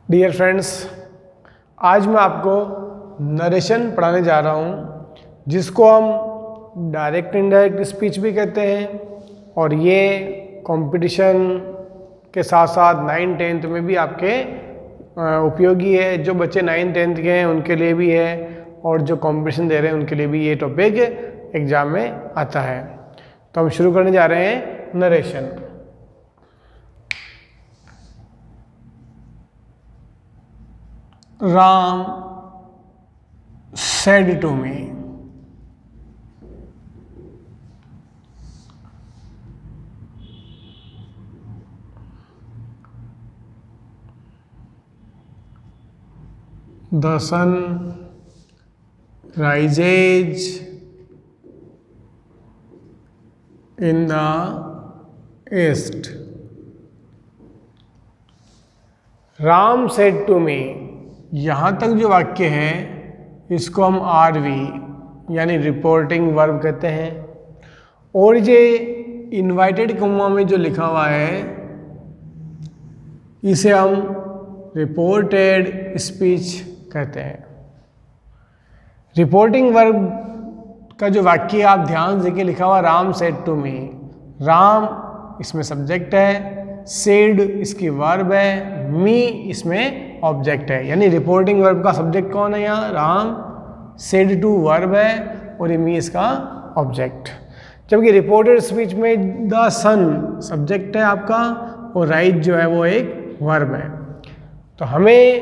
Dear friends, आज मैं आपको नरेशन पढ़ाने जा रहा हूँ, जिसको हम डायरेक्ट इनडायरेक्ट स्पीच भी कहते हैं। और ये कंपटीशन के साथ साथ 9th-10th में भी आपके उपयोगी है। जो बच्चे 9th-10th के हैं उनके लिए भी है, और जो कंपटीशन दे रहे हैं उनके लिए भी ये टॉपिक एग्जाम में आता है। तो हम शुरू करने जा रहे हैं narration. Ram said to me, the sun rises in the east. Ram said to me, यहाँ तक जो वाक्य है इसको हम RV यानी रिपोर्टिंग वर्ब कहते हैं। और ये इन्वाइटेड कॉमा में जो लिखा हुआ है इसे हम रिपोर्टेड स्पीच कहते हैं। रिपोर्टिंग वर्ब का जो वाक्य आप ध्यान से लिखा हुआ Ram said to me, Ram इसमें सब्जेक्ट है, सेड इसकी वर्ब है, मी इसमें ऑब्जेक्ट है। यानी रिपोर्टिंग वर्ब का सब्जेक्ट कौन है यहाँ? राम, सेड टू वर्ब है और मी इसका ऑब्जेक्ट। जबकि रिपोर्टेड स्पीच में द सन सब्जेक्ट है आपका और राइज जो है वो एक वर्ब है। तो हमें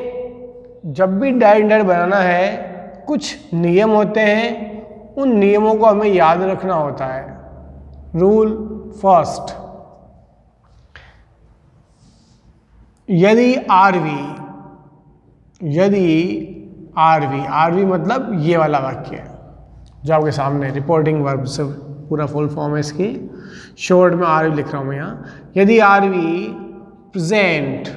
जब भी डायरेक्ट बनाना है कुछ नियम होते हैं, उन नियमों को हमें याद रखना होता है। रूल फर्स्ट, यदि आरवी मतलब ये वाला वाक्य है जो आपके सामने रिपोर्टिंग वर्ब से पूरा फुल फॉर्म है इसकी, शॉर्ट में आरवी लिख रहा हूं मैं यहाँ। यदि आरवी प्रेजेंट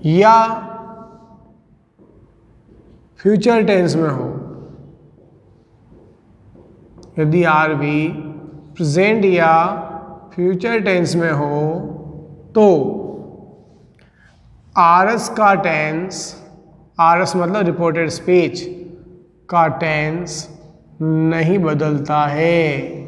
या फ्यूचर टेंस में हो, यदि आरवी प्रेजेंट या फ्यूचर टेंस में हो तो आरएस का टेंस, आरएस मतलब रिपोर्टेड स्पीच का टेंस नहीं बदलता है।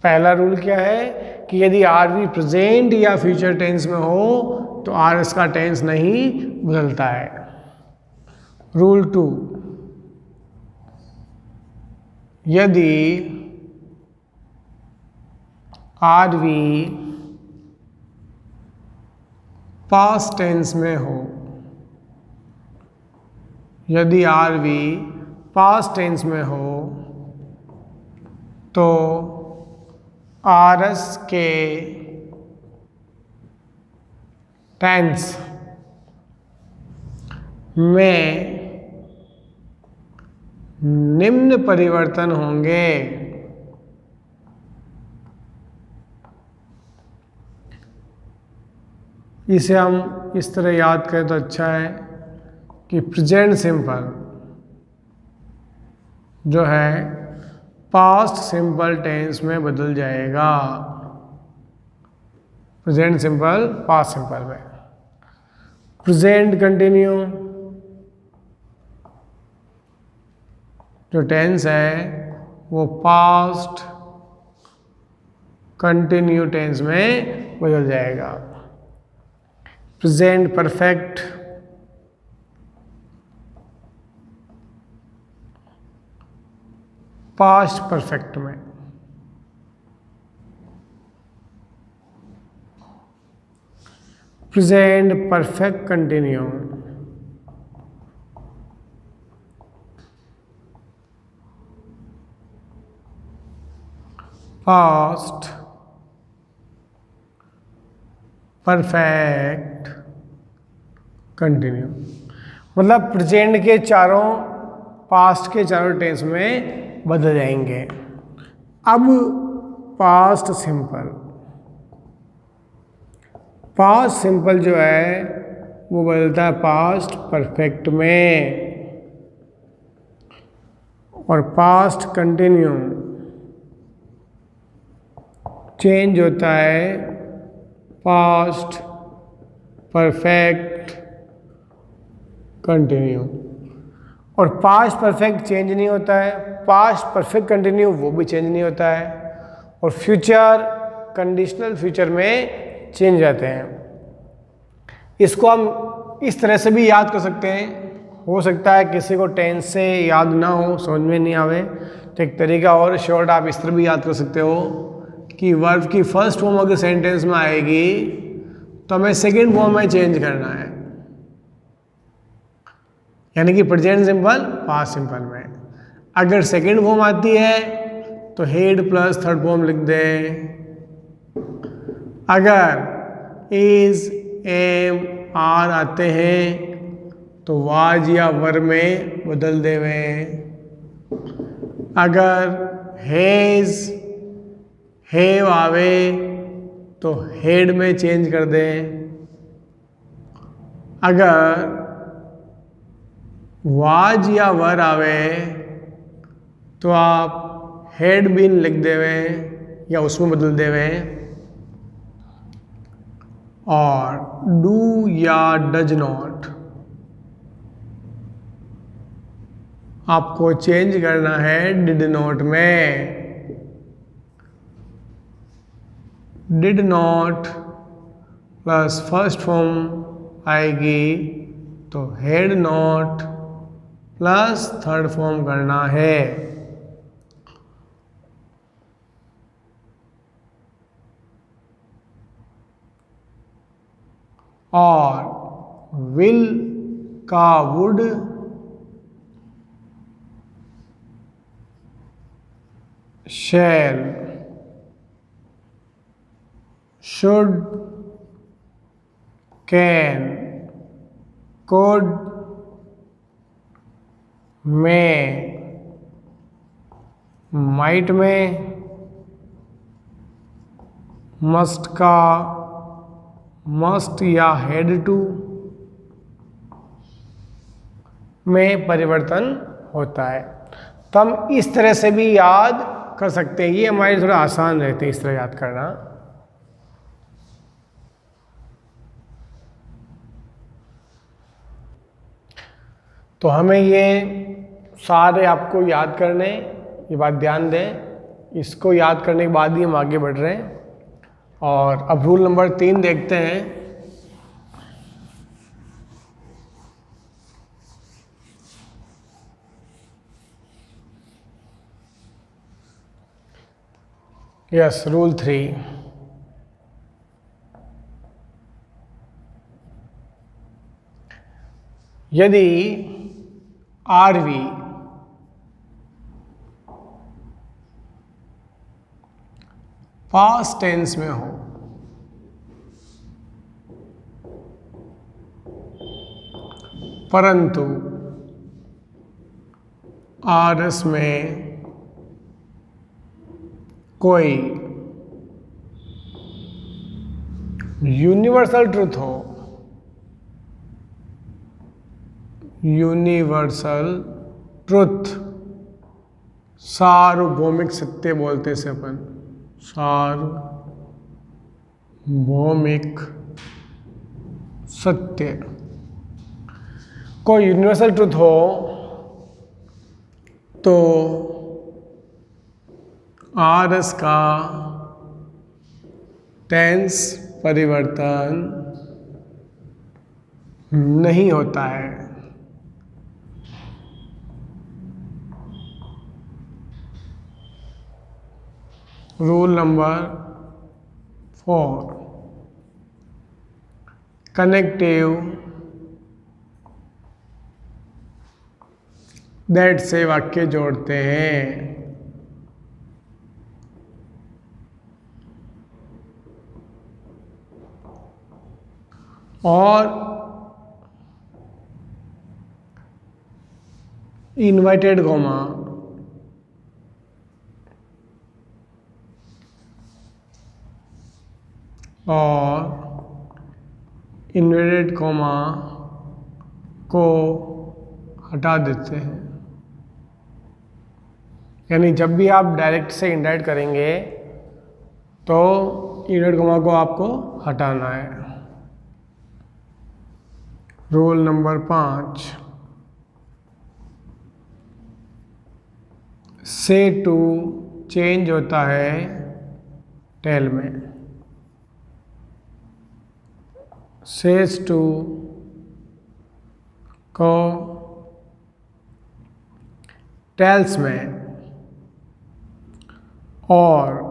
पहला रूल क्या है कि यदि आरवी प्रेजेंट या फ्यूचर टेंस में हो तो आरएस का टेंस नहीं बदलता है। रूल 2, यदि आरवी पास्ट टेंस में हो, यदि आरवी पास्ट टेंस में हो तो आरएस के टेंस में निम्न परिवर्तन होंगे। इसे हम इस तरह याद करें तो अच्छा है कि प्रेजेंट सिंपल जो है पास्ट सिंपल टेंस में बदल जाएगा। प्रेजेंट सिंपल पास्ट सिंपल में, प्रेजेंट कंटिन्यू जो टेंस है वो पास्ट कंटिन्यू टेंस में बदल जाएगा। प्रेजेंट परफेक्ट पास्ट परफेक्ट में, present perfect continue past perfect continue. मतलब प्रेजेंट के चारों पास्ट के चारों टेंस में बदल जाएंगे। अब पास्ट सिंपल, पास्ट सिंपल जो है वो बदलता है पास्ट परफेक्ट में। और पास्ट कंटिन्यू चेंज होता है पास्ट परफेक्ट कंटिन्यू, और पास्ट परफेक्ट चेंज नहीं होता है, पास्ट परफेक्ट कंटिन्यू वो भी चेंज नहीं होता है, और फ्यूचर कंडीशनल फ्यूचर में चेंज जाते हैं। इसको हम इस तरह से भी याद कर सकते हैं। हो सकता है किसी को टेंस से याद ना हो, समझ में नहीं आवे, तो एक तरीका और शॉर्ट आप इस तरह भी याद कर सकते हो कि वर्ब की फर्स्ट फॉर्म अगर सेंटेंस में आएगी तो हमें सेकेंड फॉर्म में चेंज करना है, यानी कि प्रेजेंट सिंपल पास्ट सिंपल में। अगर सेकेंड फॉर्म आती है तो हेड प्लस थर्ड फॉर्म लिख दे। अगर इज एम आर आते हैं तो वाज या वर में बदल देवे। अगर हेज हेव आवे तो हेड में चेंज कर दें। अगर वाज या वर आवे तो आप हेड बीन लिख देवे या उसमें बदल देवे। और डू या डज नॉट आपको चेंज करना है डिड नॉट में। Did not plus first form आएगी तो had not plus third form करना है। और विल का would shall should can could में माइट में मस्ट का मस्ट या हेड टू में परिवर्तन होता है। तो हम इस तरह से भी याद कर सकते हैं, ये हमारे थोड़ा आसान रहते हैं इस तरह याद करना। तो हमें ये सारे आपको याद करने, ये बात ध्यान दें, इसको याद करने के बाद ही हम आगे बढ़ रहे हैं। और अब रूल नंबर 3 देखते हैं। Yes, rule 3। यदि आरवी पास्ट टेंस में हो परंतु आरएस में कोई यूनिवर्सल ट्रुथ हो, यूनिवर्सल ट्रुथ, सार्वभौमिक सत्य बोलते से अपन, सार्वभौमिक सत्य, कोई यूनिवर्सल ट्रुथ हो तो आरएस का टेंस परिवर्तन नहीं होता है। रूल नंबर 4, कनेक्टिव दैट से वाक्य जोड़ते हैं। और इन्वर्टेड कॉमा और इन्वर्टेड कॉमा को हटा देते हैं। यानी जब भी आप डायरेक्ट से इनडायरेक्ट करेंगे तो इनवर्टेड कॉमा को आपको हटाना है। रूल नंबर 5, से टू चेंज होता है टेल में, सेज टू को टेल्स में और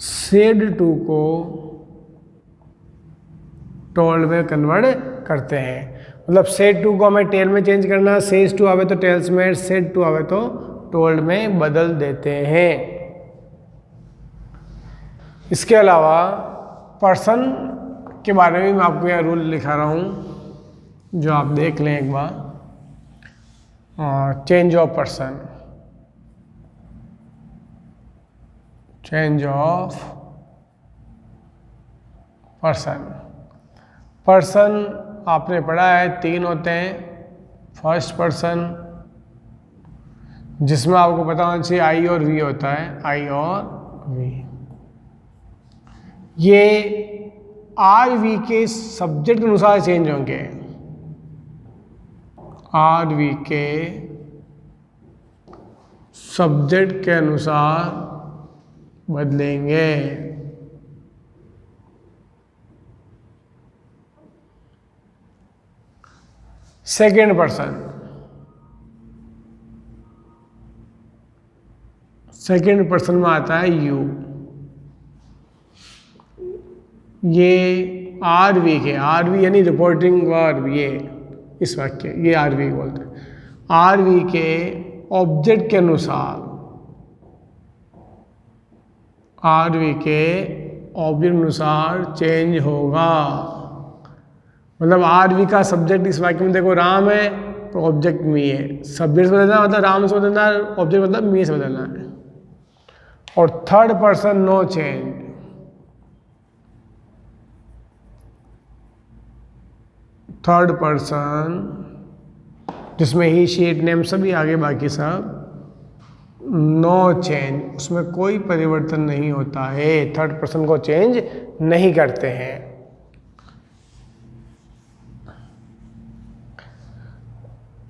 सेड टू को टोल्ड में कन्वर्ट करते हैं। मतलब सेड टू को हमें टेल में चेंज करना, सेज टू आवे तो टेल्स में, सेड टू आवे तो टोल्ड में बदल देते हैं। इसके अलावा पर्सन के बारे में मैं आपको यहाँ रूल लिखा रहा हूँ, जो आप देख लें एक बार। Change of person, change of person. Person आपने पढ़ा है 3 होते हैं। फर्स्ट पर्सन जिसमें आपको पता होना चाहिए आई और वी होता है, आई और वी। ये आर वी के सब्जेक्ट के अनुसार चेंज होंगे, आर वी के सब्जेक्ट के अनुसार बदलेंगे। सेकेंड पर्सन, सेकेंड पर्सन में आता है यू। ये आर वी के, आर वी यानी रिपोर्टिंग वर्ब, ये इस वाक्य ये आर वी बोलते हैं। आर वी के ऑब्जेक्ट के अनुसार, आर वी के ऑब्जेक्ट अनुसार चेंज होगा। मतलब आर वी का सब्जेक्ट इस वाक्य में देखो राम है तो ऑब्जेक्ट मी है। सब्जेक्ट से बदलना मतलब राम से बदलना है, ऑब्जेक्ट मतलब मी से बदलना है। और third person no change, third person जिसमें ही शी इट नेम सभी आगे बाकी सब नो चेंज, उसमें कोई परिवर्तन नहीं होता है। थर्ड पर्सन को चेंज नहीं करते हैं।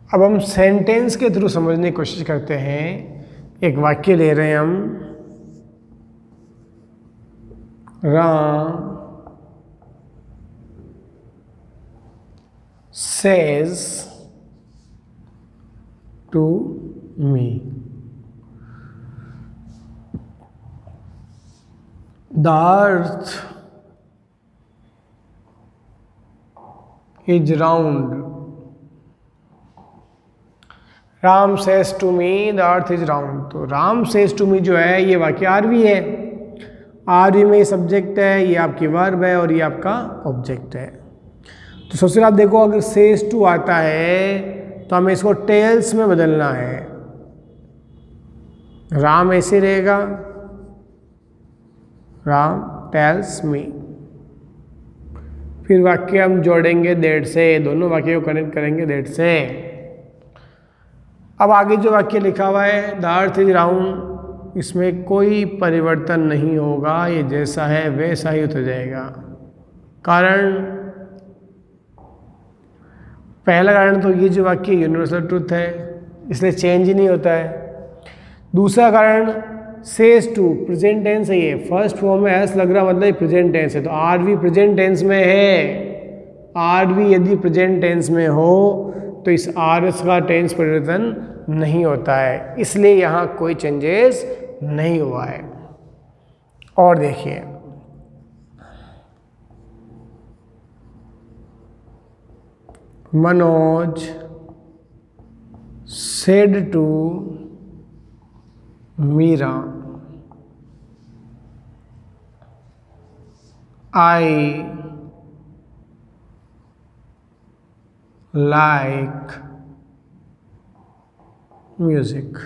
अब हम सेंटेंस के थ्रू समझने की कोशिश करते हैं। एक वाक्य ले रहे हैं हम, Ram says to me, the earth is round. Ram says to me the earth is round। तो राम says to me जो है ये वाक्य आरवी है। आरवी में ये सब्जेक्ट है, ये आपकी वर्ब है और ये आपका ऑब्जेक्ट है। तो सबसे पहले आप देखो, अगर सेज टू आता है तो हमें इसको टेल्स में बदलना है। राम ऐसे रहेगा, राम टेल्स मी। फिर वाक्य हम जोड़ेंगे दैट से, दोनों वाक्य को कनेक्ट करेंगे दैट से। अब आगे जो वाक्य लिखा हुआ है द अर्थ इज राउंड, इसमें कोई परिवर्तन नहीं होगा, ये जैसा है वैसा ही उतर जाएगा। कारण, पहला कारण तो ये जो वाक्य यूनिवर्सल ट्रूथ है इसलिए चेंज ही नहीं होता है। दूसरा कारण सेज टू प्रेजेंट टेंस है, ये फर्स्ट फॉर्म में एस लग रहा मतलब प्रेजेंट टेंस है। तो आर वी प्रेजेंट टेंस में है। आर वी यदि प्रेजेंट टेंस में हो तो इस आर एस का टेंस परिवर्तन नहीं होता है, इसलिए यहाँ कोई चेंजेस नहीं हुआ है। और देखिए Manoj said to Meera, I like music.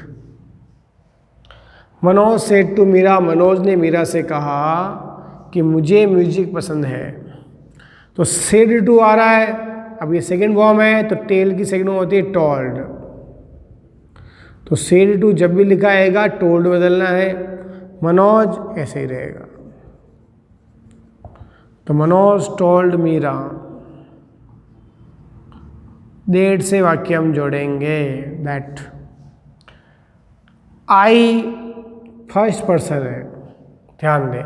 Manoj said to Meera, Manoj ने मीरा से कहा कि मुझे म्यूजिक पसंद है। तो सेड टू आ रहा है, अब ये सेकंड फॉर्म है तो टेल की सेकंड फॉर्म होती है टोल्ड। तो सेड टू जब भी लिखा आएगा टोल्ड बदलना है, मनोज ऐसे ही रहेगा। तो मनोज टोल्ड मीरा, डेट से वाक्य हम जोड़ेंगे दैट। आई फर्स्ट पर्सन है, ध्यान दें,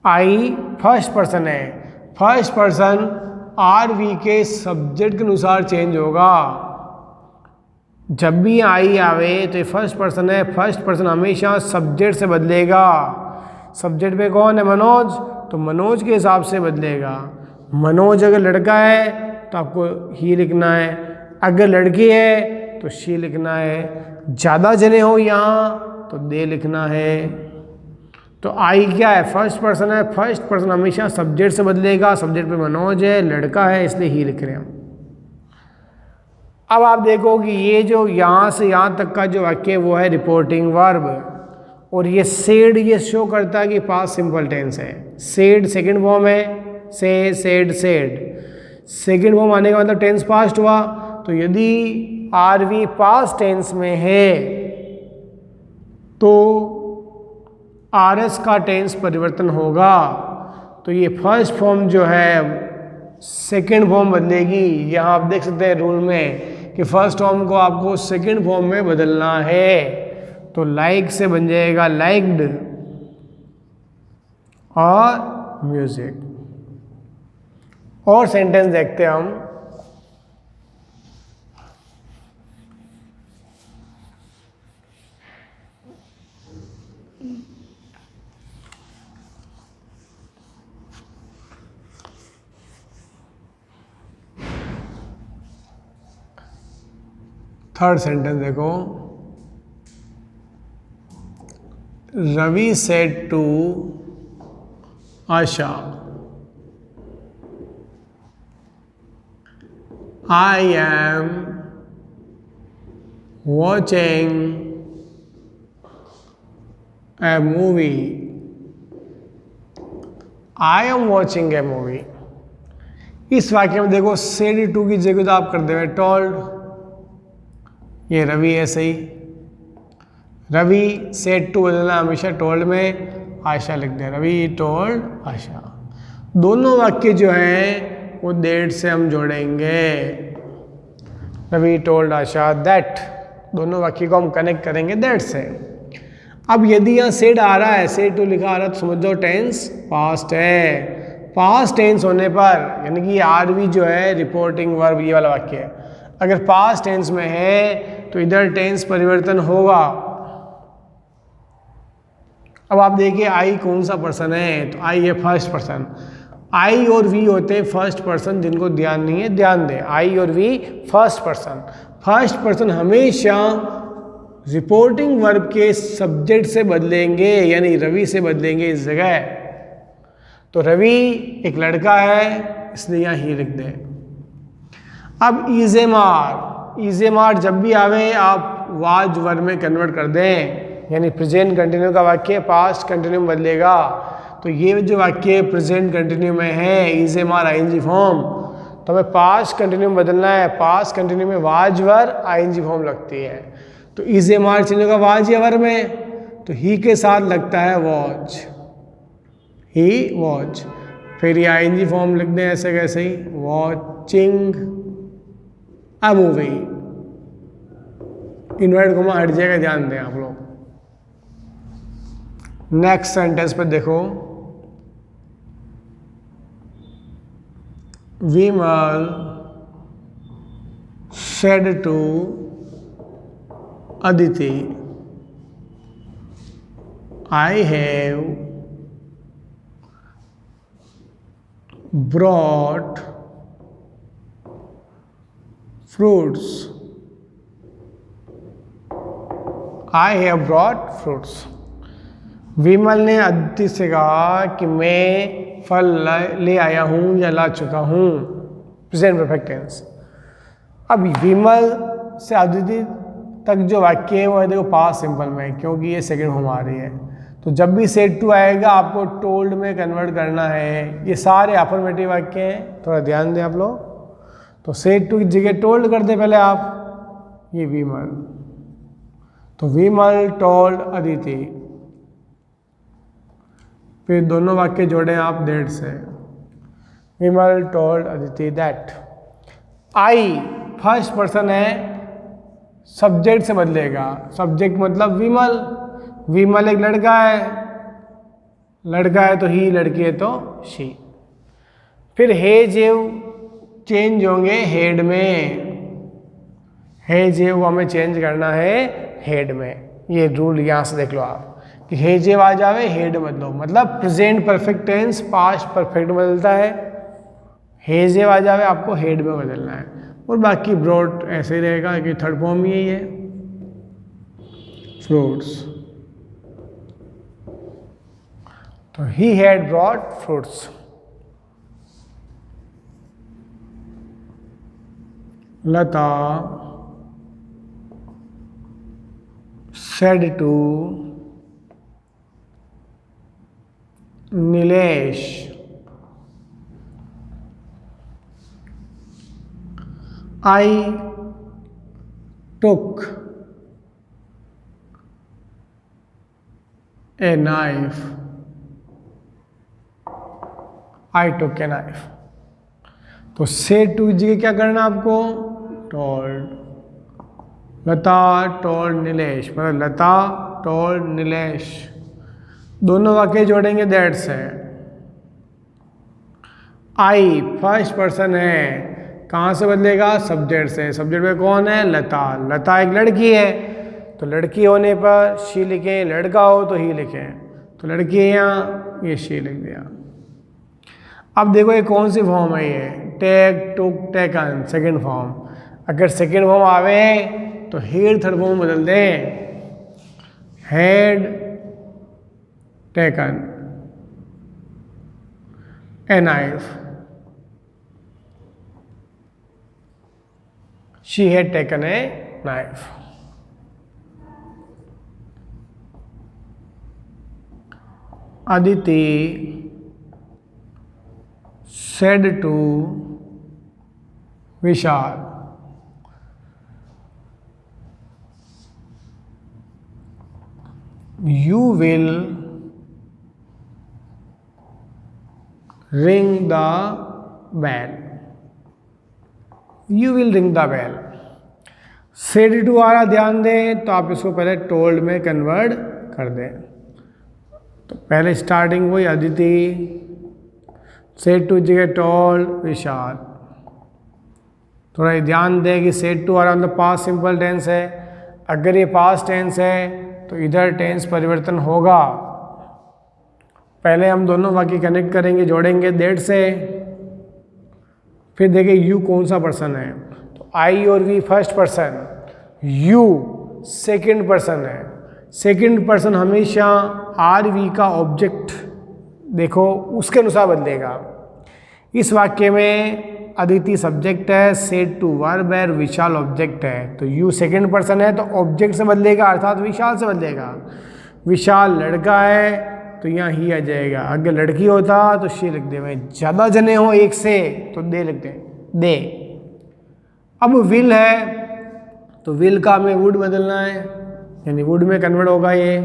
आई फर्स्ट पर्सन है। फर्स्ट पर्सन आर वी के सब्जेक्ट के अनुसार चेंज होगा। जब भी आई आवे तो फर्स्ट पर्सन है, फर्स्ट पर्सन हमेशा सब्जेक्ट से बदलेगा। सब्जेक्ट पे कौन है? मनोज, तो मनोज के हिसाब से बदलेगा। मनोज अगर लड़का है तो आपको ही लिखना है, अगर लड़की है तो शी लिखना है, ज़्यादा जने हो यहाँ तो दे लिखना है। तो आई क्या है? फर्स्ट पर्सन है, फर्स्ट पर्सन हमेशा सब्जेक्ट से बदलेगा। सब्जेक्ट पे मनोज है, लड़का है, इसलिए ही लिख रहे हैं हम। अब आप देखो कि ये जो यहाँ से यहाँ तक का जो वाक्य है वो है रिपोर्टिंग वर्ब, और ये सेड ये शो करता है कि पास्ट सिंपल टेंस है। सेड सेकंड फॉर्म है, से सेड सेड, सेकंड फॉर्म आने का मतलब टेंस पास्ट हुआ। तो यदि आर वी पास्ट टेंस में है तो आर एस का टेंस परिवर्तन होगा। तो ये फर्स्ट फॉर्म जो है सेकंड फॉर्म बदलेगी। यहाँ आप देख सकते हैं रूल में कि फर्स्ट फॉर्म को आपको सेकंड फॉर्म में बदलना है। तो लाइक से बन जाएगा लाइक्ड और म्यूजिक। और सेंटेंस देखते हैं हम। थर्ड सेंटेंस देखो, Ravi said to Asha, I am watching a movie, I am watching a movie. इस वाक्य में देखो सेड टू की जगह तो आप कर देंगे टोल्ड, ये रवि है सही। रवि सेड टू बदलना हमेशा टोल्ड में, आशा लिख दें, रवि टोल्ड आशा। दोनों वाक्य जो हैं वो दैट से हम जोड़ेंगे, रवि टोल्ड आशा दैट। दोनों वाक्य को हम कनेक्ट करेंगे दैट से। अब यदि यहाँ सेड आ रहा है, सेड टू लिखा आ रहा है, तो समझ जाओ टेंस पास्ट है। पास्ट टेंस होने पर यानी कि आर वी जो है रिपोर्टिंग वर्ब ये वाला वाक्य है, अगर पास्ट टेंस में है तो इधर टेंस परिवर्तन होगा। अब आप देखिए आई कौन सा पर्सन है, तो आई है फर्स्ट पर्सन। आई और वी होते हैं फर्स्ट पर्सन, जिनको ध्यान नहीं है ध्यान दें। आई और we first person. First person हमेशा रिपोर्टिंग वर्ब के सब्जेक्ट से बदलेंगे, यानी रवि से बदलेंगे इस जगह। तो रवि एक लड़का है, इसलिए यहाँ ही लिख दें। अब इज़ेमार जब भी आवे आप वाज वर्ब में कन्वर्ट कर दें, यानी प्रेजेंट कंटिन्यू का वाक्य पास्ट कंटिन्यू में बदलेगा। तो ये जो वाक्य प्रेजेंट कंटिन्यू में है इज़ेमार आईएनजी फॉर्म, तो हमें पास्ट कंटिन्यू में बदलना है। पास्ट कंटिन्यू में वाज वर्ब आईएनजी फॉर्म लगती है। तो इज़ेमार चेंज होगा वाज या वर्ब में, तो ही के साथ लगता है वॉज, ही वॉज। फिर ये आईएनजी फॉर्म लिख दें ऐसे कैसे ही, watching a movie. Invert comma हट जाएगा, ध्यान दें आप लोग। नेक्स्ट सेंटेंस पे देखो, Vimal said to Aditi, I have brought fruits, I have brought fruits. Vimal ने अदिति से कहा कि मैं फल ले आया हूँ या ला चुका हूँ, प्रेजेंट परफेक्ट टेंस। अब विमल से अदिति तक जो वाक्य है वो है देखो पास्ट सिंपल में, क्योंकि ये सेकंड फॉर्म आ रही है। तो जब भी सेड टू आएगा आपको टोल्ड में कन्वर्ट करना है। ये सारे अफर्मेटिव वाक्य हैं, थोड़ा ध्यान दें आप लोग। तो सेड टू की जगह टोल्ड कर दे पहले आप, ये विमल तो विमल टोल्ड अदिति, फिर दोनों वाक्य जोड़े आप दैट से। Vimal told Aditi that. I first person है, सब्जेक्ट से बदलेगा। सब्जेक्ट मतलब विमल, विमल एक लड़का है, लड़का है तो ही, लड़की है तो शी। फिर हे जेव चेंज होंगे हेड में, हे जेव हमें चेंज करना है हेड में। ये रूल यहाँ से देख लो आप कि हे जेव आ जावे हेड बदलो, मतलब present perfect tense past perfect बदलता है, हे जेव आ जावे आपको हेड में बदलना है। और बाकी ब्रॉट ऐसे ही रहेगा कि थर्ड फॉर्म ही है फ्रूट्स। तो he had brought fruits. Lata said to Nilesh, I took a knife. I took a knife. तो से टू जी क्या करना आपको, टोल्ड। लता टोल्ड नीलेश, मतलब लता टोल्ड नीलेश। दोनों वाक्य जोड़ेंगे दैट से। आई फर्स्ट पर्सन है, कहाँ से बदलेगा, सब्जेक्ट से। सब्जेक्ट में कौन है, लता। लता एक लड़की है, तो लड़की होने पर शी लिखें, लड़का हो तो ही लिखें। तो लड़की है यहाँ, ये शी लिख दिया। अब देखो ये कौन सी फॉर्म है, ये take took taken, second form. अगर सेकेंड फॉर्म आवे तो हेड थर्ड फॉर्म बदल दें, had taken a knife, she had taken a knife. Aditi said to Vishal, you will ring the bell. You will ring the bell. said to आ रहा, ध्यान दें तो आप इसको पहले told में कन्वर्ट कर दें। तो पहले स्टार्टिंग हुई अदिति, said to जगह told विशाल। थोड़ा ध्यान दें कि said to आ रहा मतलब पास्ट सिंपल टेंस है। अगर ये पास्ट टेंस है तो इधर टेंस परिवर्तन होगा। पहले हम दोनों वाक्य कनेक्ट करेंगे, जोड़ेंगे दैट से। फिर देखें यू कौन सा पर्सन है, तो आई और we first person, you second person है। सेकंड पर्सन हमेशा आर वी का ऑब्जेक्ट देखो उसके अनुसार बदलेगा। इस वाक्य में अदिति सब्जेक्ट है, सेड टू वर्ब है, विशाल ऑब्जेक्ट है। तो यू सेकंड पर्सन है तो ऑब्जेक्ट से बदलेगा, अर्थात विशाल से बदलेगा। विशाल लड़का है तो यहाँ ही आ जाएगा। अगर लड़की होता तो शी लिख दे। भाई ज़्यादा जने हो एक से तो दे लिख दे, दे। अब विल है तो विल का हमें वुड बदलना है, यानी वुड में कन्वर्ट होगा ये,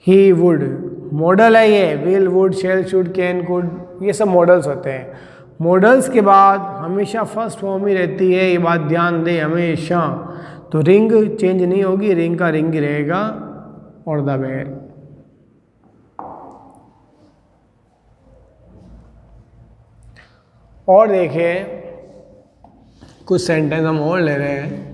ही वुड। मॉडल है ये, will would shell should can could, ये सब मॉडल्स होते हैं। मॉडल्स के बाद हमेशा फर्स्ट फॉर्म ही रहती है, ये बात ध्यान दें हमेशा। तो रिंग चेंज नहीं होगी, रिंग का रिंग ही रहेगा और द बेल। और देखिए कुछ सेंटेंस हम और ले रहे हैं।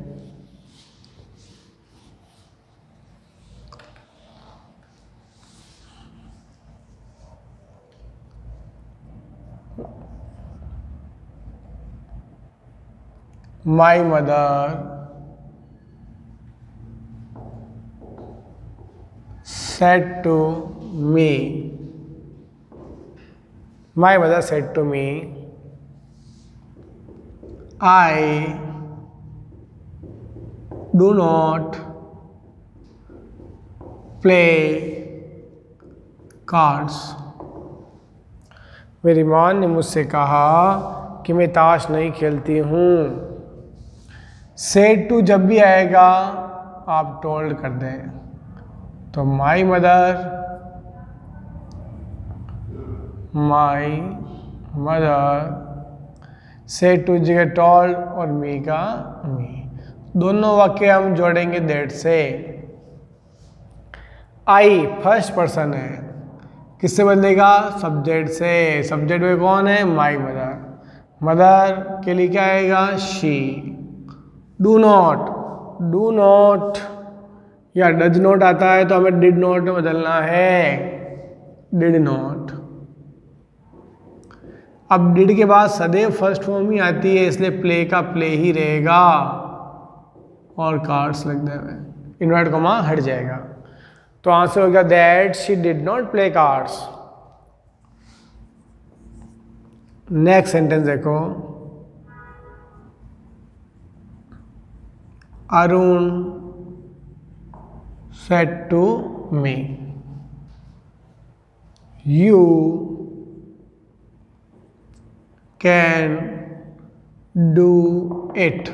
My mother said to me, my mother said to me, I do not play cards. मेरी माँ ने मुझसे कहा कि मैं ताश नहीं खेलती हूँ। सेड टू जब भी आएगा आप टोल्ड कर दें, तो माई मदर सेड टू जगह टोल्ड और मी का मी। दोनों वाक्य हम जोड़ेंगे दैट से। आई फर्स्ट पर्सन है, किससे बदलेगा? सब्जेक्ट से। सब्जेक्ट में कौन है? My mother. मदर के लिए क्या आएगा? शी। डू नॉट या डज नॉट आता है तो हमें डिड नॉट में बदलना है, डिड नॉट। अब डिड के बाद सदैव फर्स्ट फॉर्म ही आती है, इसलिए प्ले का प्ले ही रहेगा और कार्ड्स लग जाए, इन्वर्ट कॉमा हट जाएगा। तो आंसर हो गया that she did not play cards. Next sentence देखो, Arun said to me, you can do it।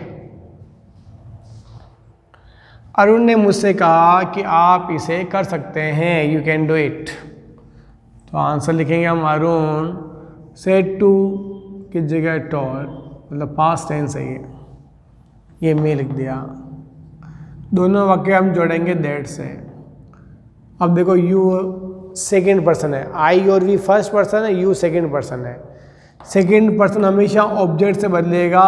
Arun ने मुझसे कहा कि आप इसे कर सकते हैं, यू कैन डू इट। तो आंसर लिखेंगे हम अरुण सेड टू की जगह टोल्ड, मतलब पास्ट टेंस है ये मैं लिख दिया। दोनों वाक्य हम जोड़ेंगे दैट से। अब देखो यू सेकंड पर्सन है, आई और वी फर्स्ट पर्सन है, यू सेकंड पर्सन है। सेकंड पर्सन हमेशा ऑब्जेक्ट से बदलेगा,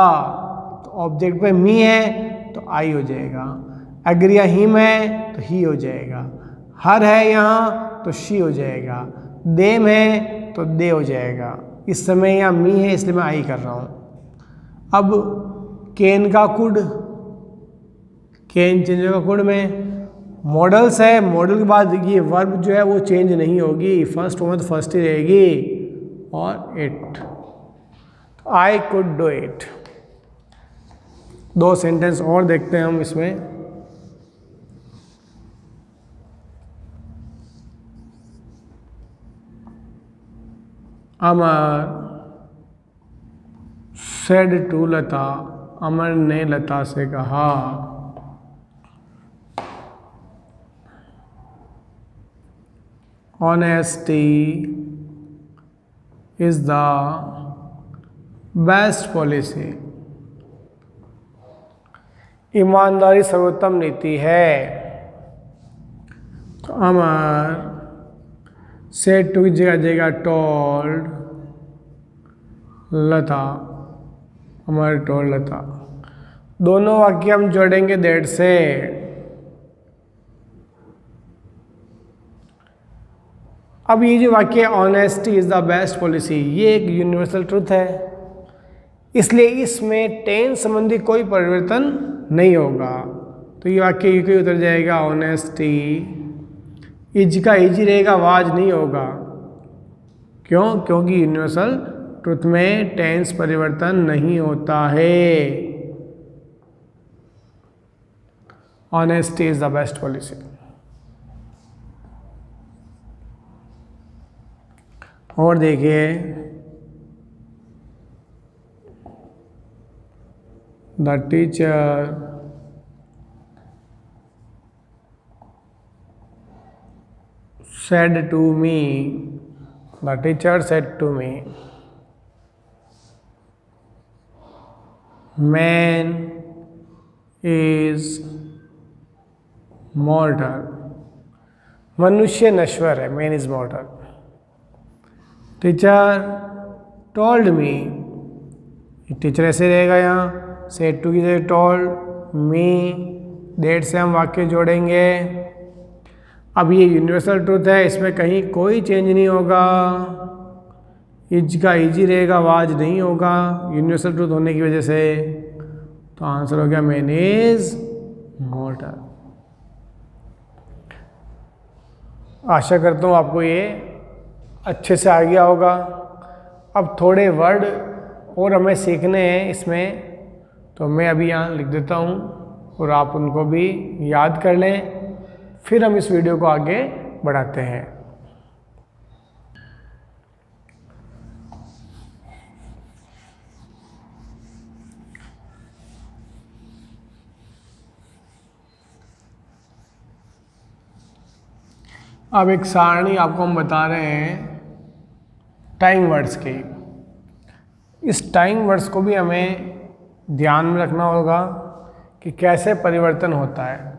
तो ऑब्जेक्ट पे मी है तो आई हो जाएगा, अगर या हिम है तो ही हो जाएगा, हर है यहाँ तो शी हो जाएगा, देम है तो दे हो जाएगा। इस समय यहाँ मी है इसलिए मैं आई कर रहा हूँ। अब कैन का कुड, कैन चेंज होगा कुड में। मॉडल्स है, मॉडल के बाद ये वर्ब जो है वो चेंज नहीं होगी, फर्स्ट होगा तो फर्स्ट ही रहेगी, और it. I could do it. दो सेंटेंस और देखते हैं हम इसमें। अमर सेड टू लता, अमर ने लता से कहा, honesty is the best policy. ईमानदारी सर्वोत्तम नीति है। तो अमर सेड टू की जगह टोल्ड लता, अमर टोल्ड लता। दोनों वाक्य हम जोड़ेंगे दैट से। अब ये जो वाक्य honesty is the best policy, ये एक यूनिवर्सल ट्रुथ है, इसलिए इसमें टेंस संबंधी कोई परिवर्तन नहीं होगा। तो ये वाक्य यू के उतर जाएगा, ऑनेस्टी इज का इज रहेगा, वाज नहीं होगा। क्यों? क्योंकि यूनिवर्सल ट्रुथ में टेंस परिवर्तन नहीं होता है। Honesty is the best policy. और देखिए, the teacher said to me, the teacher said to me, man is mortal। मनुष्य नश्वर है, man is mortal। Teacher told me, teacher ऐसे रहेगा यहाँ, सेड टू की जगह टोल्ड मी, दैट से हम वाक्य जोड़ेंगे। अब ये यूनिवर्सल ट्रूथ है, इसमें कहीं कोई चेंज नहीं होगा, इज का इज ही रहेगा, वाज नहीं होगा यूनिवर्सल ट्रूथ होने की वजह से। तो आंसर हो गया मैन इज मॉर्टल। आशा करता हूँ आपको ये अच्छे से आ गया होगा। अब थोड़े वर्ड और हमें सीखने हैं इसमें, तो मैं अभी यहाँ लिख देता हूँ और आप उनको भी याद कर लें, फिर हम इस वीडियो को आगे बढ़ाते हैं। अब एक सारणी आपको हम बता रहे हैं टाइम वर्ड्स की। इस टाइम वर्ड्स को भी हमें ध्यान में रखना होगा कि कैसे परिवर्तन होता है।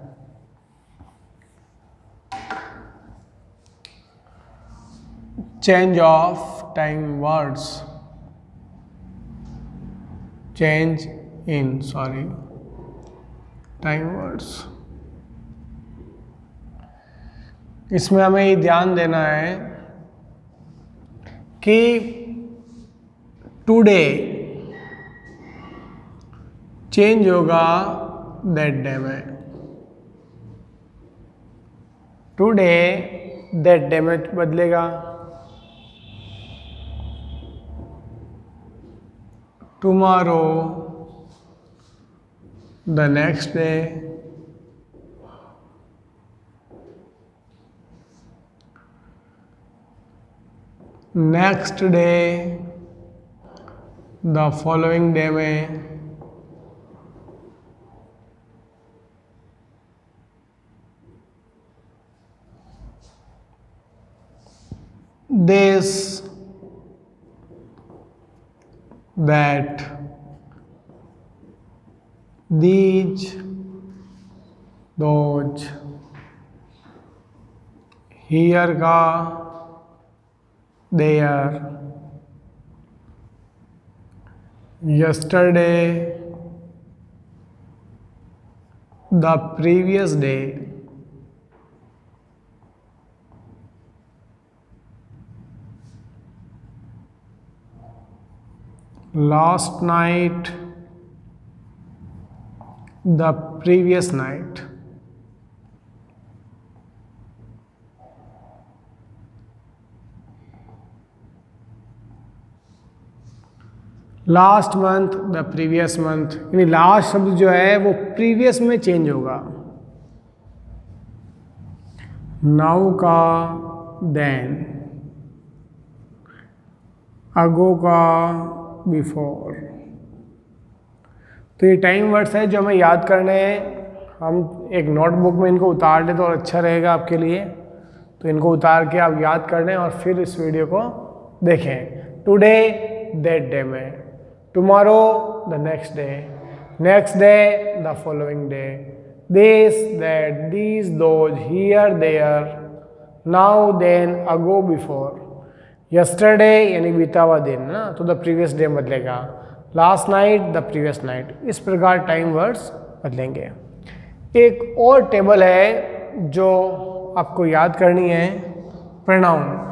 Change of time words, change in time words. इसमें हमें ये ध्यान देना है कि टुडे चेंज होगा दैट डे में, टुडे दैट डे में बदलेगा, tomorrow the next day, next day the following day में, this, that, these, those, here का, there, yesterday, the previous day, last night, the previous night, last month the previous month. यानी last शब्द जो है वो previous में change होगा, now का देन, अगो का बिफोर। तो ये टाइम वर्ड्स है जो हमें याद करने हैं। हम एक नोटबुक में इनको उतार लें तो और अच्छा रहेगा आपके लिए। तो इनको उतार के आप याद कर लें और फिर इस वीडियो को देखें। टुडे दैट डे में, tomorrow the next day the following day, this that these those here there, now then ago before, yesterday यानी बीता हुआ दिन ना, तो द प्रीवियस डे बदलेगा, last night the previous night. इस प्रकार टाइम वर्ड्स बदलेंगे। एक और टेबल है जो आपको याद करनी है, प्रोनाउन।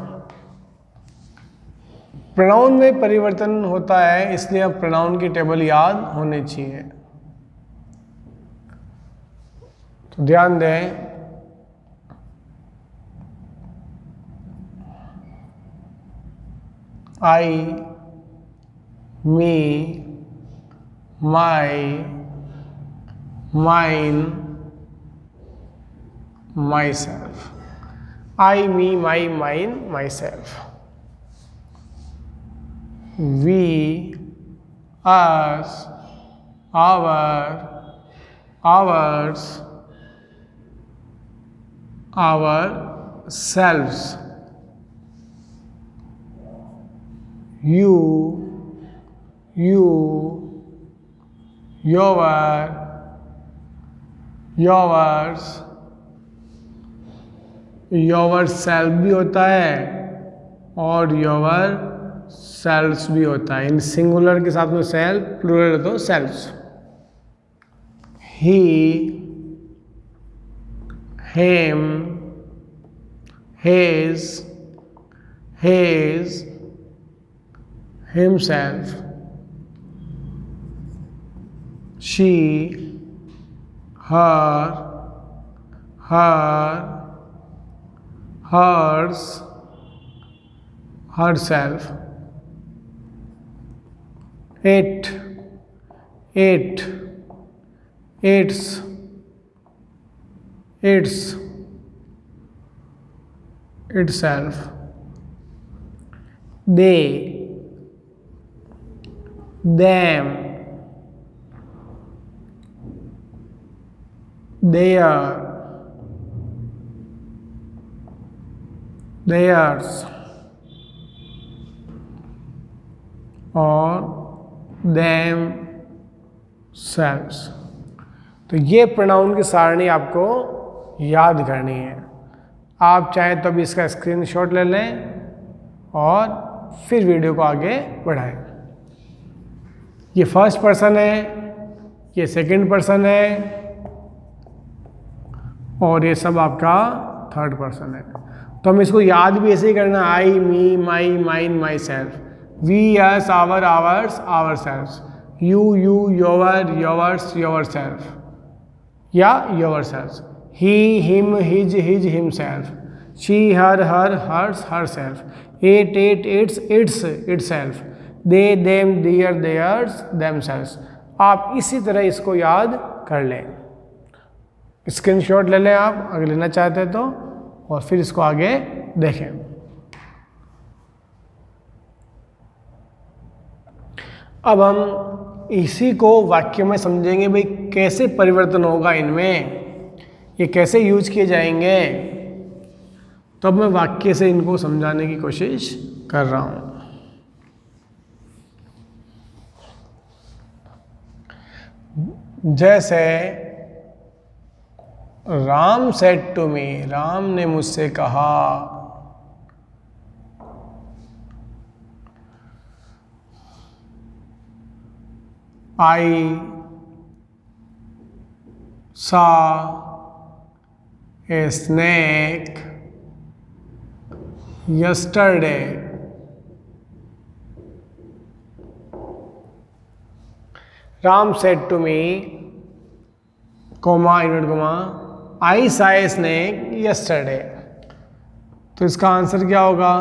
प्रोनाउन में परिवर्तन होता है, इसलिए अब प्रोनाउन की टेबल याद होनी चाहिए। तो ध्यान दें, I, me, my, mine, myself. I, me, my, mine, myself. We, us, our, ours, ourselves, you, your, yours, yourself भी होता है और your सेल्फ्स भी होता है। इन सिंगुलर के साथ में सेल्फ, प्लूरल है तो selves. He, him, his, himself, she, her, hers, herself, it, its, itself, they, them, their, theirs और देम सेल्व्स। तो ये प्रोनाउन की सारणी आपको याद करनी है। आप चाहें तो अभी इसका स्क्रीनशॉट ले लें और फिर वीडियो को आगे बढ़ाएं। ये फर्स्ट पर्सन है, ये सेकंड पर्सन है और ये सब आपका थर्ड पर्सन है। तो हम इसको याद भी ऐसे ही करना, I, me, my, mine, myself, we, us, our, ours, ourselves, you, your, yours, yourself या yourself, he, him, his, himself, she, her, hers, herself, it, its, self, they, them, their, theirs, themselves. आप इसी तरह इसको याद कर लें। Screenshot ले लें आप अगर लेना चाहते हैं तो, और फिर इसको आगे देखें। अब हम इसी को वाक्य में समझेंगे, भाई कैसे परिवर्तन होगा इनमें, ये कैसे यूज किए जाएंगे। तो अब मैं वाक्य से इनको समझाने की कोशिश कर रहा हूं। जैसे Ram said to me, Ram ने मुझसे कहा, I saw a snake yesterday. Ram said to me, comma, invert comma, I saw a snake yesterday. तो इसका आंसर क्या होगा?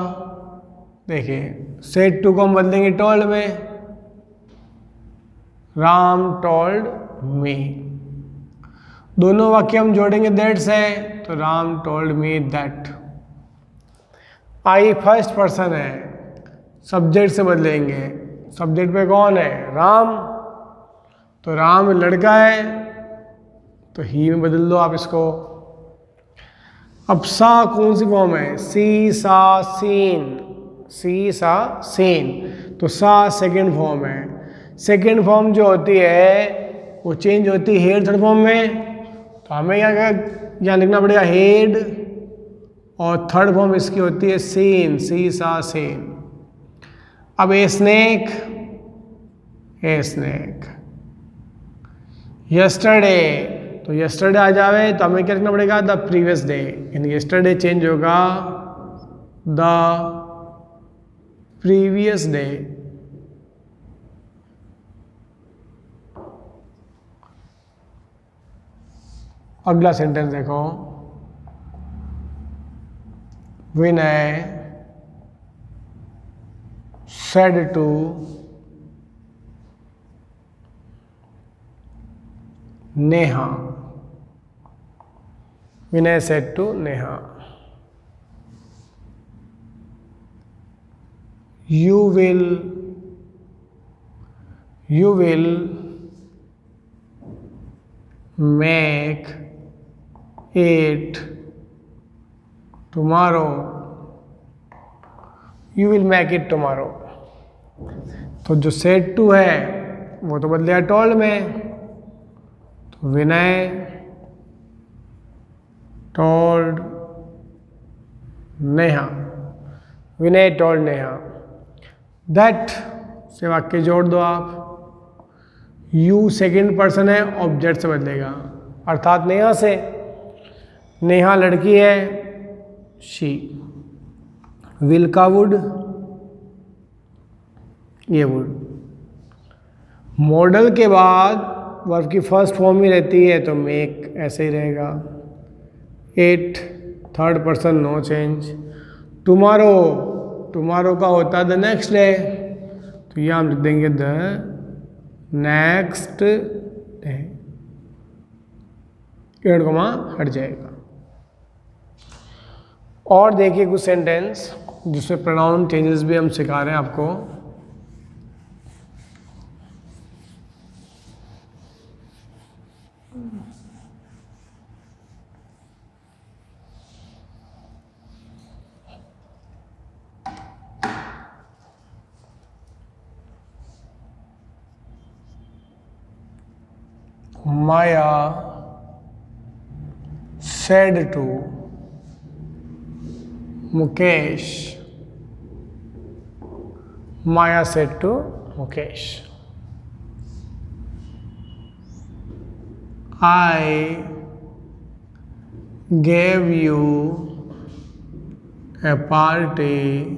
देखिए, सेड टू को हम बदलेंगे टोल्ड में, राम टोल्ड मी। दोनों वाक्य हम जोड़ेंगे दैट से, तो Ram told me that. I first person है, सब्जेक्ट से बदलेंगे, सब्जेक्ट पे कौन है? राम। तो राम लड़का है तो ही में बदल दो आप इसको। अब सा कौन सी फॉर्म है? सी, सा, सीन, सी, सा, सीन। तो सा सेकंड फॉर्म है। सेकंड फॉर्म जो होती है वो चेंज होती है हेड थर्ड फॉर्म में, तो हमें यहाँ लिखना पड़ेगा हेड, और थर्ड फॉर्म इसकी होती है सीन, सी, सा, सीन। अब a snake, a snake. Yesterday, तो यस्टरडे आ जावे तो हमें क्या लिखना पड़ेगा? द प्रीवियस डे, यानी यस्टरडे चेंज होगा द प्रीवियस डे। अगला सेंटेंस देखो, Vinay said to Neha, Vinay said to Neha, you will make it tomorrow, you will make it tomorrow। तो जो सेड टू है वो तो बदलेगा टोल्ड में, तो Vinay told Neha, Vinay told Neha. That से वाक्य जोड़ दो आप, यू सेकंड पर्सन है, ऑब्जेक्ट से बदलेगा, अर्थात नेहा से। नेहा लड़की है, शी। विल का वुड, ये वुड। मॉडल के बाद वर्ब की फर्स्ट फॉर्म ही रहती है तो मेक ऐसे ही रहेगा। It third person, no change. Tomorrow, tomorrow का होता है द नेक्स्ट डे, तो यह हम लिख देंगे द नेक्स्ट डे, एड कोमा हट जाएगा। और देखिए कुछ सेंटेंस जिसमें प्रोनाउन चेंजेस भी हम सिखा रहे हैं आपको। माया said to Mukesh, Maya said to Mukesh, I gave you a party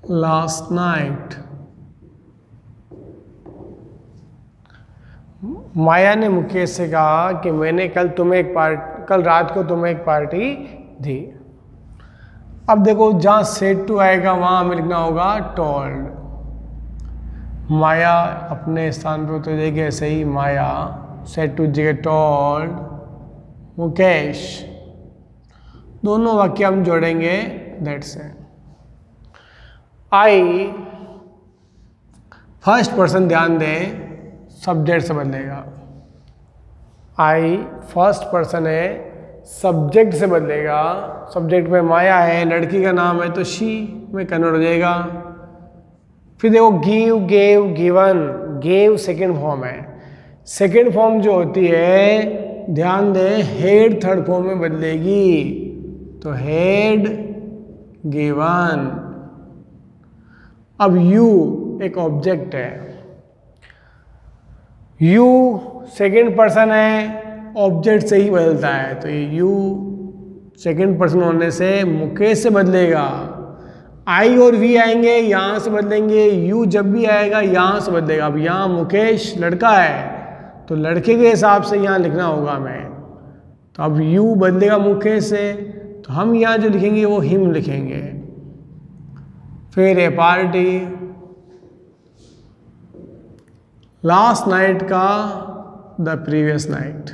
last night. माया ने मुकेश से कहा कि मैंने कल रात को तुम्हें एक पार्टी दी। अब देखो जहाँ सेड टू आएगा वहाँ हमें लिखना होगा टोल्ड। माया अपने स्थान पर तो देखे ऐसे ही, माया सेड टू जगह टोल्ड मुकेश। दोनों वाक्य हम जोड़ेंगे दैट से। आई फर्स्ट पर्सन ध्यान दें, सब्जेक्ट से बदलेगा। आई फर्स्ट पर्सन है, सब्जेक्ट से बदलेगा। सब्जेक्ट में माया है, लड़की का नाम है तो शी में कन्वर्ट हो जाएगा। फिर देखो give, gave, given. Gave second form है। सेकेंड फॉर्म जो होती है ध्यान दें हेड थर्ड फॉर्म में बदलेगी, तो हेड गिवन। अब यू एक ऑब्जेक्ट है, यू सेकेंड पर्सन है, ऑब्जेक्ट से ही बदलता है, तो ये यू सेकेंड पर्सन होने से मुकेश से बदलेगा। आई और वी आएंगे यहाँ से बदलेंगे, यू जब भी आएगा यहाँ से बदलेगा। अब यहाँ मुकेश लड़का है तो लड़के के हिसाब से यहाँ लिखना होगा हमें, तो अब यू बदलेगा मुकेश से, तो हम यहाँ जो लिखेंगे वो हिम लिखेंगे। फिर ए पार्टी, लास्ट नाइट का द प्रीवियस नाइट।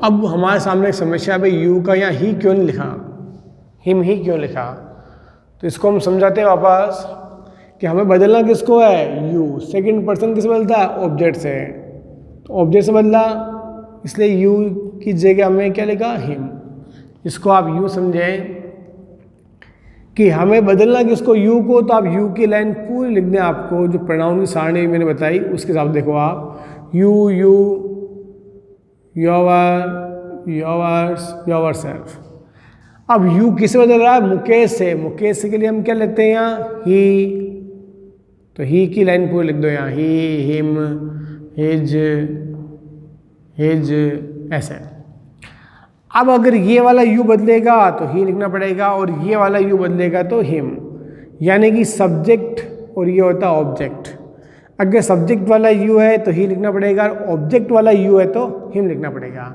अब हमारे सामने एक समस्या है, यू का यहाँ ही क्यों नहीं लिखा, हिम ही क्यों लिखा। तो इसको हम समझाते हैं वापस कि हमें बदलना किसको है, यू। सेकंड पर्सन किस बदलता है, ऑब्जेक्ट से, तो ऑब्जेक्ट से बदला इसलिए यू की जगह हमें क्या लिखा, हिम। इसको आप यू समझें कि हमें बदलना किसको, यू को, तो आप यू की लाइन पूरी लिख दें। आपको जो प्रोनाउन की सारणी मैंने बताई उसके हिसाब से देखो आप, यू, यू, योवर, योवर्स, योवरसेल्फ। अब यू किसे बदल रहा है, मुकेश से। मुकेश से के लिए हम क्या लेते हैं यहाँ, ही, तो ही की लाइन पूरी लिख दो यहाँ, ही, हिम, हिज, हिज, ऐसे। अब अगर ये वाला यू बदलेगा तो ही लिखना पड़ेगा, और ये वाला यू बदलेगा तो हिम, यानी कि सब्जेक्ट और ये होता है ऑब्जेक्ट। अगर सब्जेक्ट वाला यू है तो ही लिखना पड़ेगा, ऑब्जेक्ट वाला यू है तो हिम लिखना पड़ेगा।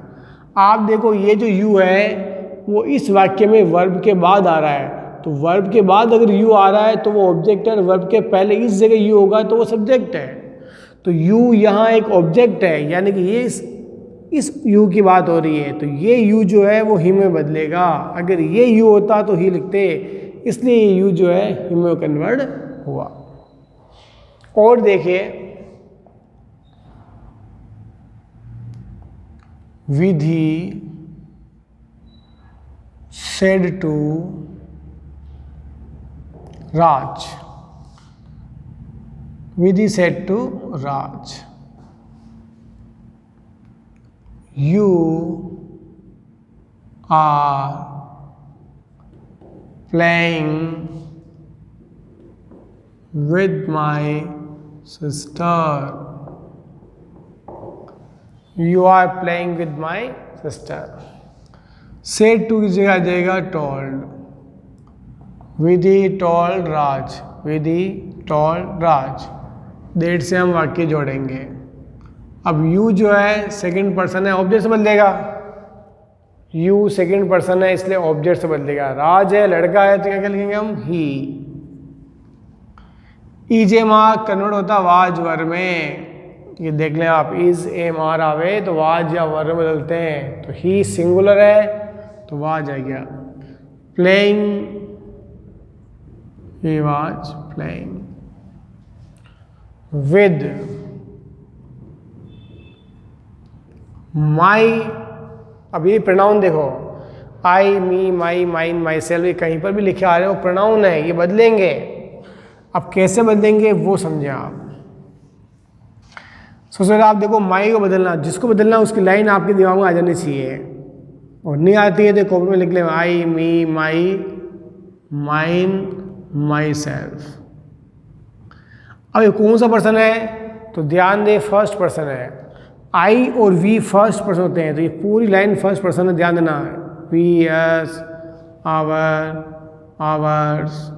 आप देखो ये जो यू है वो इस वाक्य में वर्ब के बाद आ रहा है, तो वर्ब के बाद अगर यू आ रहा है तो वो ऑब्जेक्ट है, और वर्ब के पहले इस जगह यू होगा तो वो सब्जेक्ट है। तो यू यहाँ एक ऑब्जेक्ट है, यानी कि ये इस यू की बात हो रही है, तो ये यू जो है वो हिम में बदलेगा। अगर ये यू होता तो ही लिखते, इसलिए ये यू जो है हिम में कन्वर्ट हुआ। और देखिए विधि said to Raj, Vidhi said to Raj, you are playing with my sister. You are playing with my sister. Said to की जगह आ जाएगा told. Vidhi told Raj, Vidhi told Raj, that से हम वाक्य जोड़ेंगे। अब यू जो है सेकंड पर्सन है, ऑब्जेक्ट से बदलेगा। यू सेकंड पर्सन है इसलिए ऑब्जेक्ट से बदलेगा। राज है लड़का है तो क्या लिखेंगे हम, ही। ईजे मार्क कन्वर्ट होता वाज वर में, ये देख लें आप, इज एम आर आवे तो वाज या वर में बदलते हैं। तो ही सिंगुलर है तो वाज आ गया। Playing, he was playing. With my, अब ये प्रोनाउन देखो, आई, me, my, mine, my self कहीं पर भी लिखे आ रहे हो प्रोनाउन है, ये बदलेंगे। अब कैसे बदलेंगे वो समझे आप। सबसे पहले आप देखो माई को बदलना, जिसको बदलना उसकी लाइन आपके दिमाग में आ जानी चाहिए, और नहीं आती है तो कॉपी में लिख ले आई, me, my, mine, myself. अब ये कौन सा पर्सन है, तो ध्यान दे फर्स्ट पर्सन है। आई और वी फर्स्ट पर्सन होते हैं, तो ये पूरी लाइन फर्स्ट पर्सन है, ध्यान देना। We, us, our, ours,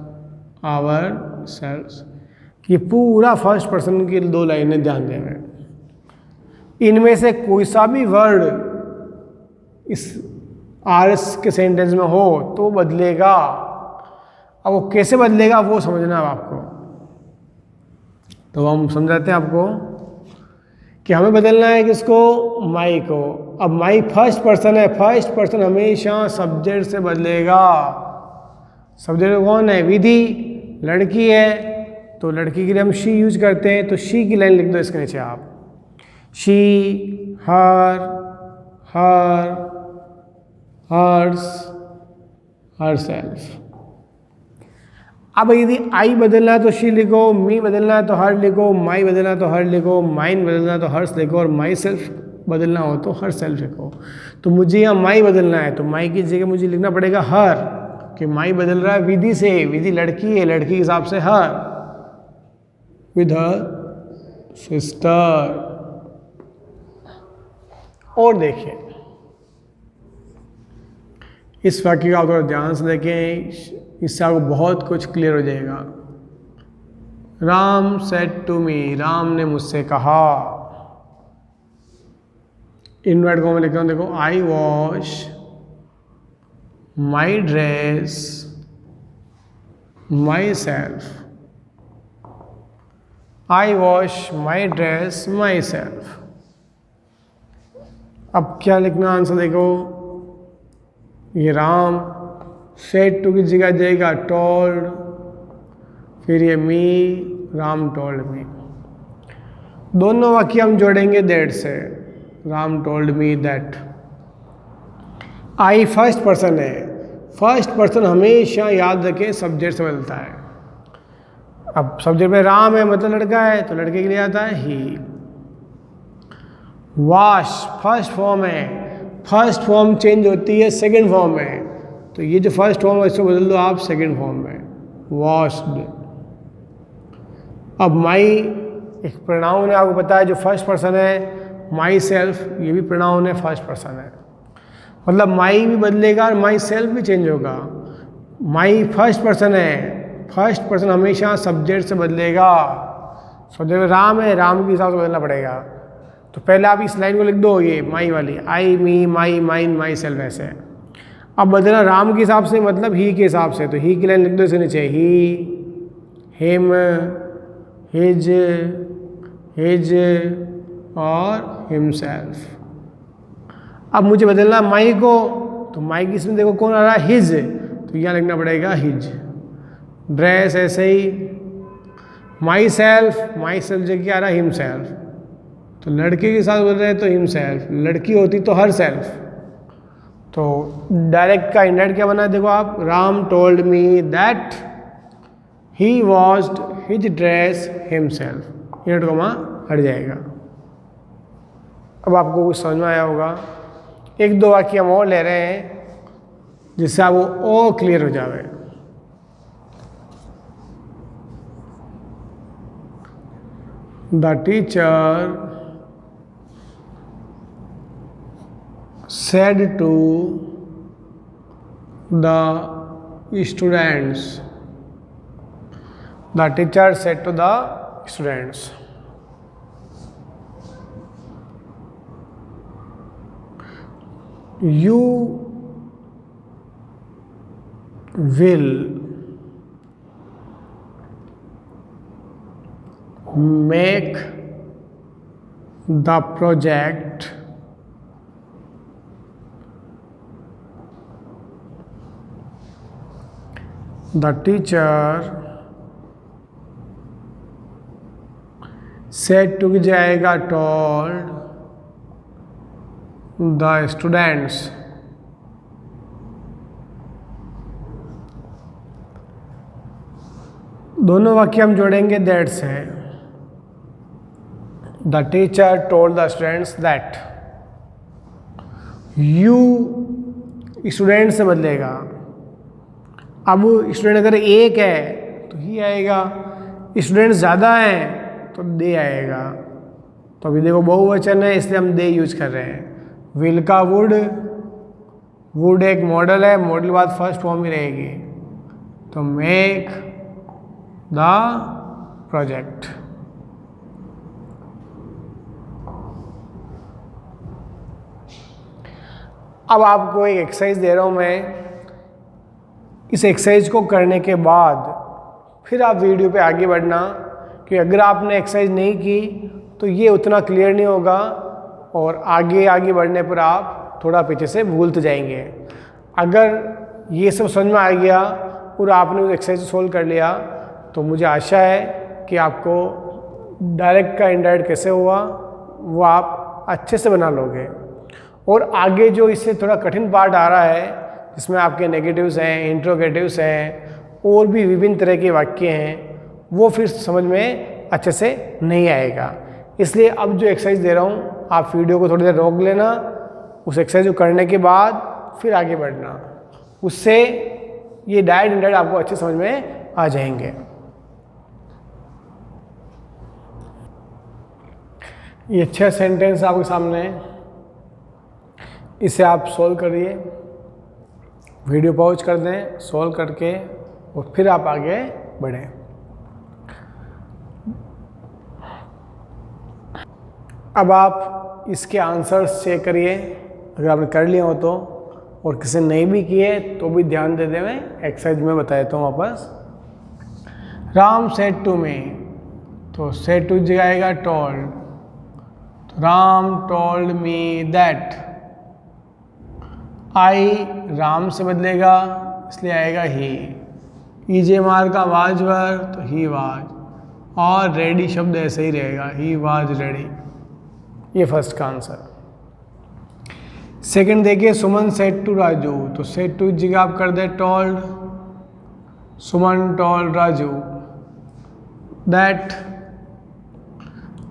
ourselves, ये पूरा फर्स्ट पर्सन की दो लाइनें, ध्यान देना। इनमें से कोई सा भी वर्ड इस आरएस के सेंटेंस में हो तो बदलेगा। अब वो कैसे बदलेगा वो समझना है आपको, तो हम समझाते हैं आपको कि हमें बदलना है किसको, माई को। अब माई फर्स्ट पर्सन है, फर्स्ट पर्सन हमेशा सब्जेक्ट से बदलेगा। सब्जेक्ट कौन है, विधि, लड़की है, तो लड़की के लिए हम शी यूज करते हैं, तो शी की लाइन लिख दो इसके नीचे आप। She, her, her, hers, herself. अब यदि आई बदलना है तो शी लिखो, मी बदलना है तो हर लिखो, माई बदलना है तो हर लिखो, माइन बदलना है तो हर्स लिखो, और माई सेल्फ बदलना हो तो हर सेल्फ लिखो। तो मुझे यहाँ माई बदलना है, तो माई की जगह मुझे लिखना पड़ेगा हर, कि माई बदल रहा है विधि से, विधि लड़की है, लड़की के हिसाब से हर, विद हर सिस्टर। और देखिए इस वाक्य को आप थोड़ा ध्यान से देखें, इससे आपको बहुत कुछ क्लियर हो जाएगा। Ram said to me, Ram ने मुझसे कहा। इनवर्ट को मैं लिख रहा हूँ, देखो, I wash my dress myself, I wash my dress myself. अब क्या लिखना आंसर देखो, ये राम, सेड टू की जगह जाएगा टोल्ड, फिर ये मी, राम टोल्ड मी। दोनों वाक्य हम जोड़ेंगे दैट से, Ram told me that. I first person है, फर्स्ट पर्सन हमेशा याद रखें सब्जेक्ट से बदलता है। अब सब्जेक्ट में राम है मतलब लड़का है, तो लड़के के लिए आता है ही। वॉश फर्स्ट फॉर्म है, फर्स्ट फॉर्म चेंज होती है सेकंड फॉर्म में, तो ये जो फर्स्ट फॉर्म है इसको बदल दो आप सेकंड फॉर्म में, वॉश्ड। अब माई एक प्रोनाउन है, आपको पता है जो फर्स्ट पर्सन है, माई सेल्फ ये भी प्रोनाउन है, फर्स्ट पर्सन है, मतलब माई भी बदलेगा और माई सेल्फ भी चेंज होगा। माई फर्स्ट पर्सन है, फर्स्ट पर्सन हमेशा सब्जेक्ट से बदलेगा। सब्जेक्ट राम है, राम के हिसाब से बदलना पड़ेगा। तो पहले आप इस लाइन को लिख दो, ये माई वाली, आई, me, my, mine, my self, ऐसे। अब बदलना राम के हिसाब से मतलब ही के हिसाब से, तो ही की लाइन लिख दो इसके नीचे, ही, हिम, हिज, हिज और हिमसेल्फ। अब मुझे बदलना माई को, तो माई की इसमें देखो कौन आ रहा है, हिज, तो यहाँ लिखना पड़ेगा हिज। ड्रेस ऐसे ही, माई सेल्फ जगह आ रहा है हिमसेल्फ, तो लड़के के साथ बोल रहे हैं तो हिमसेल्फ, लड़की होती तो हर सेल्फ। तो डायरेक्ट का इंडायरेक्ट क्या बना, देखो आप, Ram told me that he washed his dress himself, unit को वहाँ हट जाएगा। अब आपको कुछ समझ में आया होगा। एक दो वाक्य हम और ले रहे हैं जिससे आप वो और क्लियर हो जाए। The teacher said to the students, the teacher said to the students, you will make the project the teacher said to जाएगा told the students दोनों वाक्य हम जोड़ेंगे दैट से। The teacher told the students that. You student से बदलेगा। अब student अगर एक है तो ही आएगा, स्टूडेंट ज़्यादा है तो दे आएगा। तो अभी देखो बहुवचन है इसलिए हम दे यूज कर रहे हैं। विल का वुड, वुड एक मॉडल है, मॉडल बाद फर्स्ट फॉर्म ही रहेगी। तो मेक द प्रोजेक्ट। अब आपको एक एक्सरसाइज दे रहा हूं मैं। इस एक्सरसाइज को करने के बाद फिर आप वीडियो पे आगे बढ़ना, कि अगर आपने एक्सरसाइज नहीं की तो ये उतना क्लियर नहीं होगा और आगे आगे बढ़ने पर आप थोड़ा पीछे से भूलते जाएंगे। अगर ये सब समझ में आ गया और आपने उस एक्सरसाइज को सोल्व कर लिया तो मुझे आशा है कि आपको डायरेक्ट का इनडायरेक्ट कैसे हुआ वो आप अच्छे से बना लोगे। और आगे जो इससे थोड़ा कठिन पार्ट आ रहा है जिसमें आपके नेगेटिव्स हैं, इंट्रोगेटिव्स हैं और भी विभिन्न तरह के वाक्य हैं, वो फिर समझ में अच्छे से नहीं आएगा। इसलिए अब जो एक्सरसाइज दे रहा हूँ आप वीडियो को थोड़ी देर रोक लेना, उस एक्सरसाइज को करने के बाद फिर आगे बढ़ना, उससे ये डायरेक्ट इनडायरेक्ट आपको अच्छे समझ में आ जाएंगे। ये 6 सेंटेंस आपके सामने है, इसे आप सॉल्व करिए, वीडियो पॉज कर दें, सॉल्व करके और फिर आप आगे बढ़ें। अब आप इसके आंसर्स चेक करिए, अगर आपने कर लिए हो तो, और किसी ने नहीं भी किए तो भी ध्यान दे दें। मैं एक्सरसाइज में बता देता हूँ वापस। राम सेड टू मी, तो सेड टू जगह आएगा टोल्ड, तो राम टोल्ड मी दैट। आई राम से बदलेगा इसलिए आएगा ही। ईजे मार का वाज वर तो ही वाज, और रेडी शब्द ऐसे ही रहेगा, ही वाज रेडी। ये फर्स्ट का आंसर। सेकंड देखिए, सुमन सेड टू राजू, तो सेड टू जगह आप कर दे told, Suman told Raju that.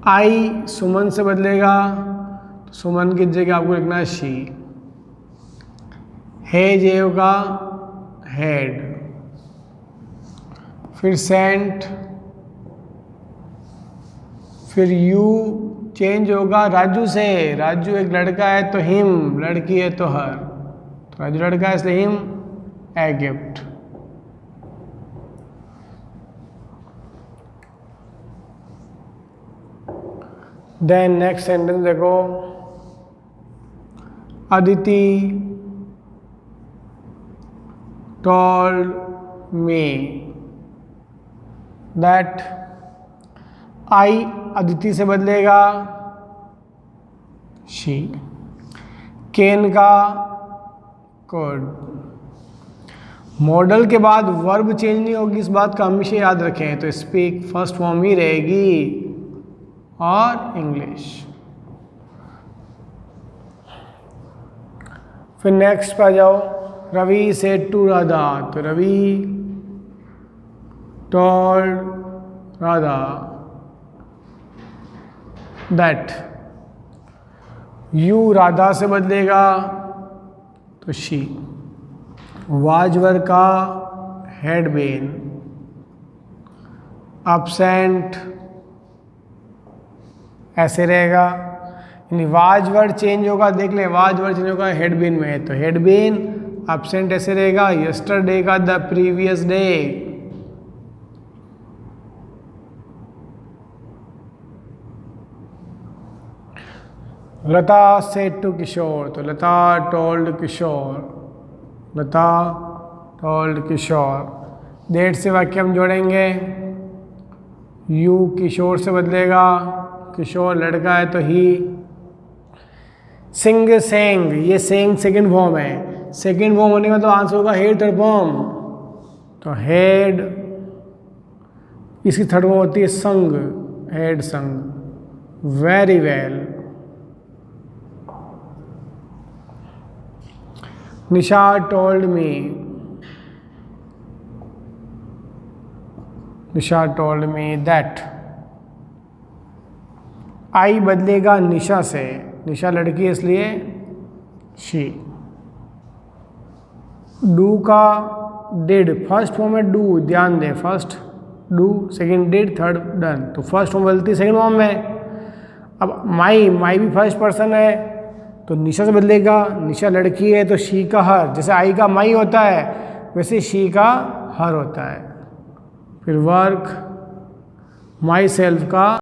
I Suman से बदलेगा तो सुमन की जगह आपको लिखना है शी। है जेव का हेड, फिर सेंट, फिर यू चेंज होगा राजू से। राजू एक लड़का है तो हिम, लड़की है तो हर, तो राजू लड़का है इसलिए him a gift. Then next sentence देखो, अदिति told me that। आई अदिति से बदलेगा शी। केन का could। मॉडल के बाद वर्ब चेंज नहीं होगी, इस बात का हमेशा याद रखें। तो स्पीक फर्स्ट फॉर्म ही रहेगी और इंग्लिश। फिर नेक्स्ट पे आ जाओ, रवि सेड टू राधा, तो Ravi told Radha that. You Radha से बदलेगा तो शी। वाजवर का हैड बीन, absent ऐसे रहेगा, यानी वाजवर चेंज होगा। देख ले, वाजवर चेंज होगा हैड बीन में, तो हैड बीन absent ऐसे रहेगा। यस्टरडे का the previous day. Lata said to Kishore, तो Lata told Kishore, Lata told Kishore. That से वाक्य हम जोड़ेंगे, यू किशोर से बदलेगा, किशोर लड़का है तो ही। सिंग सेंग, ये सेंग सेकंड फॉर्म है, सेकंड फॉर्म होने का तो आंसर होगा हेड थर्ड फॉर्म, तो हेड। इसकी थर्ड फॉर्म होती है sung, had sung. Very well. Nisha told me, Nisha told me that. I बदलेगा निशा से, निशा लड़की है इसलिए शी। डू का डिड, फर्स्ट फॉर्म है डू, ध्यान दें, first do, second did, third done, तो फर्स्ट फॉर्म बदलती सेकंड फॉर्म में। अब माई, माई भी फर्स्ट पर्सन है तो निशा से बदलेगा, निशा लड़की है तो शी का हर, जैसे आई का माई होता है वैसे शी का हर होता है। फिर वर्क, माई सेल्फ का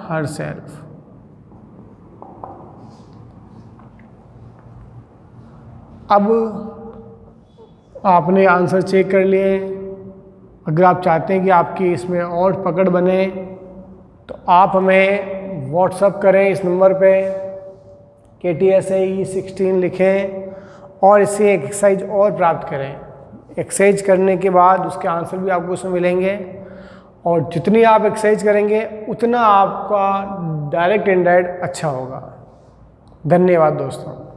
हर सेल्फ। अब आपने आंसर चेक कर लिए। अगर आप चाहते हैं कि आपकी इसमें और पकड़ बने तो आप हमें व्हाट्सअप करें इस नंबर पे, KTSAE16 लिखें और इससे एक एक्सरसाइज और प्राप्त करें। एक्सरसाइज करने के बाद उसके आंसर भी आपको उसमें मिलेंगे और जितनी आप एक्सरसाइज करेंगे उतना आपका डायरेक्ट इनडायरेक्ट अच्छा होगा। धन्यवाद दोस्तों।